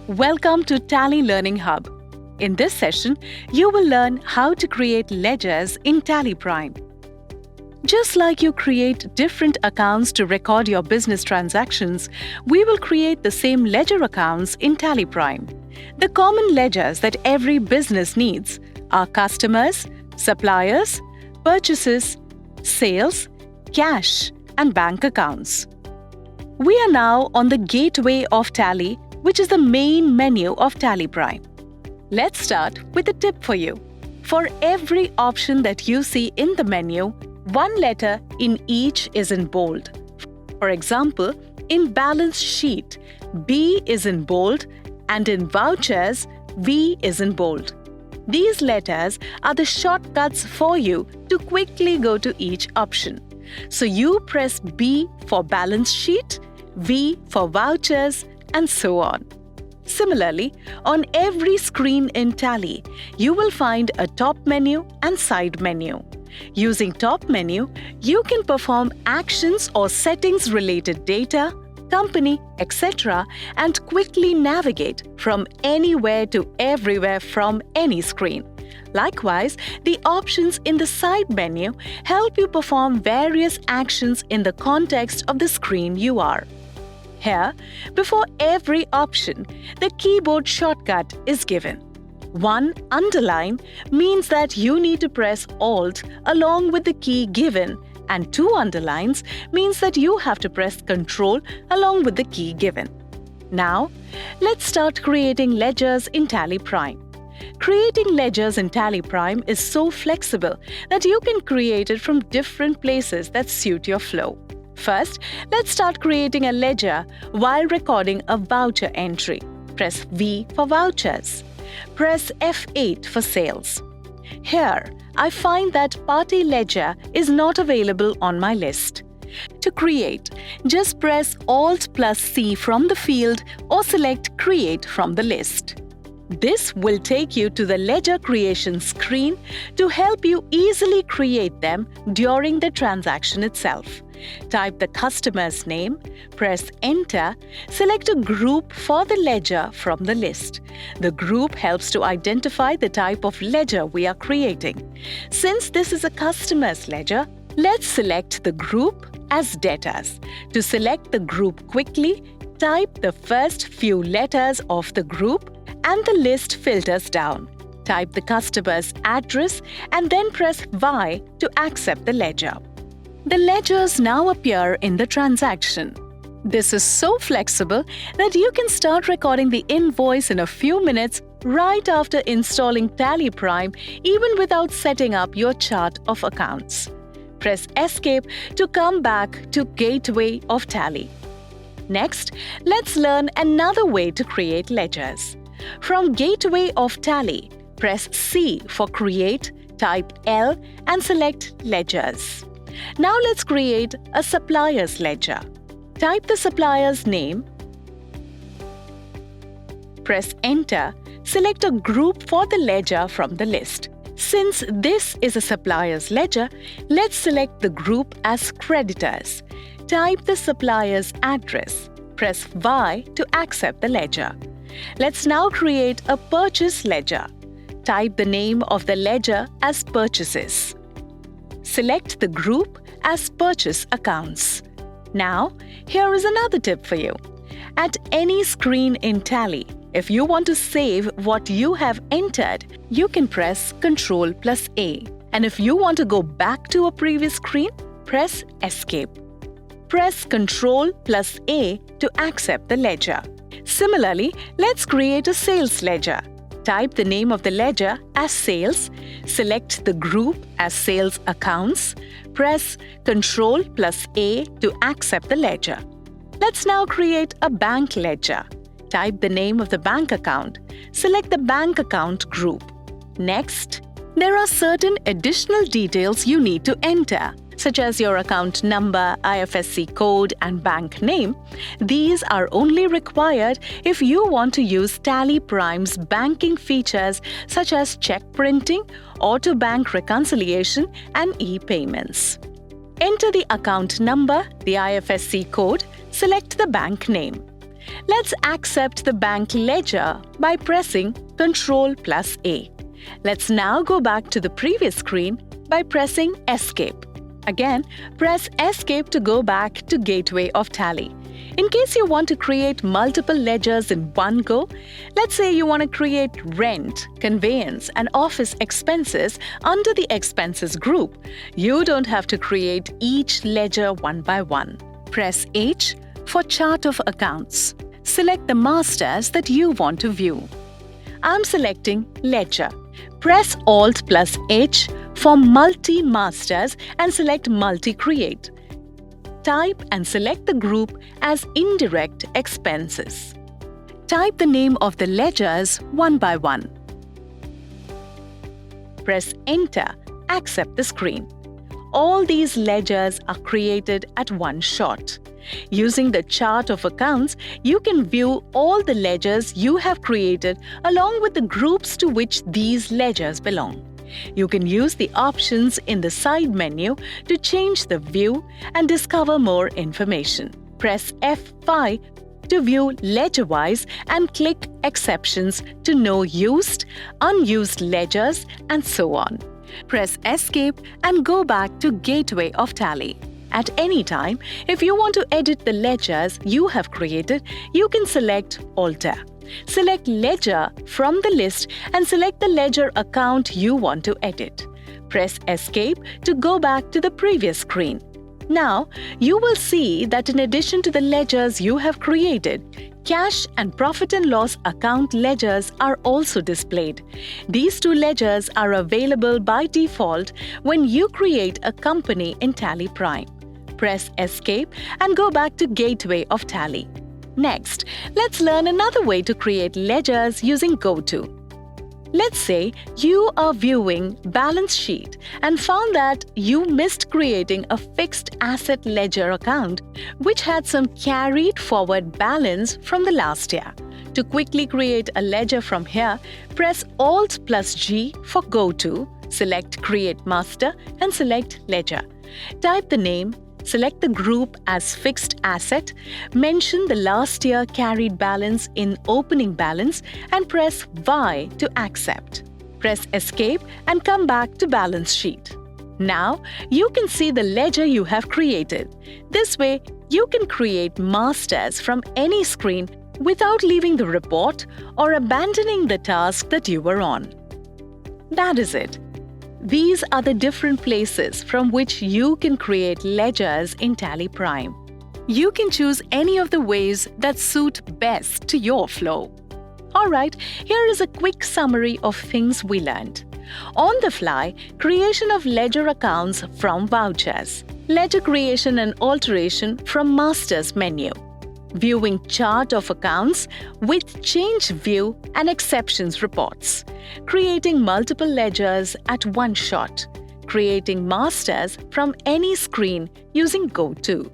Welcome to Tally Learning Hub. In this session, you will learn how to create ledgers in Tally Prime. Just like you create different accounts to record your business transactions, we will create the same ledger accounts in Tally Prime. The common ledgers that every business needs are customers, suppliers, purchases, sales, cash, and bank accounts. We are now on the gateway of Tally, which is the main menu of Tally Prime. Let's start with a tip for you. For every option that you see in the menu, one letter in each is in bold. For example, in balance sheet, B is in bold, and in vouchers, V is in bold. These letters are the shortcuts for you to quickly go to each option. So you press B for balance sheet, V for vouchers, and so on. Similarly, on every screen in Tally, you will find a top menu and side menu. Using top menu, you can perform actions or settings-related data, company, etc., and quickly navigate from anywhere to everywhere from any screen. Likewise, the options in the side menu help you perform various actions in the context of the screen you are. Here, before every option, the keyboard shortcut is given. 1 underline means that you need to press Alt along with the key given, and 2 underlines means that you have to press Ctrl along with the key given. Now, let's start creating ledgers in Tally Prime. Creating ledgers in Tally Prime is so flexible that you can create it from different places that suit your flow. First, let's start creating a ledger while recording a voucher entry. Press V for vouchers. Press F8 for sales. Here, I find that party ledger is not available on my list. To create, just press Alt plus C from the field or select Create from the list. This will take you to the ledger creation screen to help you easily create them during the transaction itself. Type the customer's name, press Enter, select a group for the ledger from the list. The group helps to identify the type of ledger we are creating. Since this is a customer's ledger, let's select the group as debtors. To select the group quickly, type the first few letters of the group and the list filters down. Type the customer's address and then press Y to accept the ledger. The ledgers now appear in the transaction. This is so flexible that you can start recording the invoice in a few minutes right after installing Tally Prime, even without setting up your chart of accounts. Press Escape to come back to Gateway of Tally. Next, let's learn another way to create ledgers. From Gateway of Tally, press C for Create, type L and select Ledgers. Now let's create a supplier's ledger. Type the supplier's name, press Enter, select a group for the ledger from the list. Since this is a supplier's ledger, let's select the group as creditors. Type the supplier's address, press Y to accept the ledger. Let's now create a purchase ledger. Type the name of the ledger as purchases. Select the group as purchase accounts. Now, here is another tip for you. At any screen in Tally, if you want to save what you have entered, you can press Ctrl plus A. And if you want to go back to a previous screen, press Escape. Press Ctrl plus A to accept the ledger. Similarly, let's create a sales ledger. Type the name of the ledger as sales, select the group as sales accounts, press Ctrl plus A to accept the ledger. Let's now create a bank ledger. Type the name of the bank account, select the bank account group. Next, there are certain additional details you need to enter, such as your account number, IFSC code, and bank name. These are only required if you want to use Tally Prime's banking features such as check printing, auto bank reconciliation, and e-payments. Enter the account number, the IFSC code, select the bank name. Let's accept the bank ledger by pressing Ctrl+A. Let's now go back to the previous screen by pressing Escape. Again, press Escape to go back to Gateway of Tally. In case you want to create multiple ledgers in one go, let's say you want to create rent, conveyance, and office expenses under the expenses group. You don't have to create each ledger one by one. Press H for Chart of Accounts. Select the masters that you want to view. I'm selecting Ledger. Press Alt+H for Multi-Masters and select Multi-Create. Type and select the group as Indirect Expenses. Type the name of the ledgers one by one. Press Enter. Accept the screen. All these ledgers are created at one shot. Using the chart of accounts, you can view all the ledgers you have created along with the groups to which these ledgers belong. You can use the options in the side menu to change the view and discover more information. Press F5 to view ledger-wise and click Exceptions to know used, unused ledgers, and so on. Press Escape and go back to Gateway of Tally. At any time, if you want to edit the ledgers you have created, you can select Alter. Select Ledger from the list and select the ledger account you want to edit. Press Escape to go back to the previous screen. Now, you will see that in addition to the ledgers you have created, cash and profit and loss account ledgers are also displayed. These two ledgers are available by default when you create a company in Tally Prime. Press Escape and go back to Gateway of Tally. Next, let's learn another way to create ledgers using GoTo. Let's say you are viewing balance sheet and found that you missed creating a fixed asset ledger account which had some carried forward balance from the last year. To quickly create a ledger from here, press Alt+G for GoTo, select Create Master and select Ledger. Type the name, select the group as Fixed Asset, mention the last year carried balance in Opening Balance and press Y to accept. Press Escape and come back to Balance Sheet. Now, you can see the ledger you have created. This way, you can create masters from any screen without leaving the report or abandoning the task that you were on. That is it. These are the different places from which you can create ledgers in Tally Prime. You can choose any of the ways that suit best to your flow. Alright, here is a quick summary of things we learned. On the fly, creation of ledger accounts from vouchers. Ledger creation and alteration from Masters menu. Viewing chart of accounts with change view and exceptions reports. Creating multiple ledgers at one shot. Creating masters from any screen using GoTo.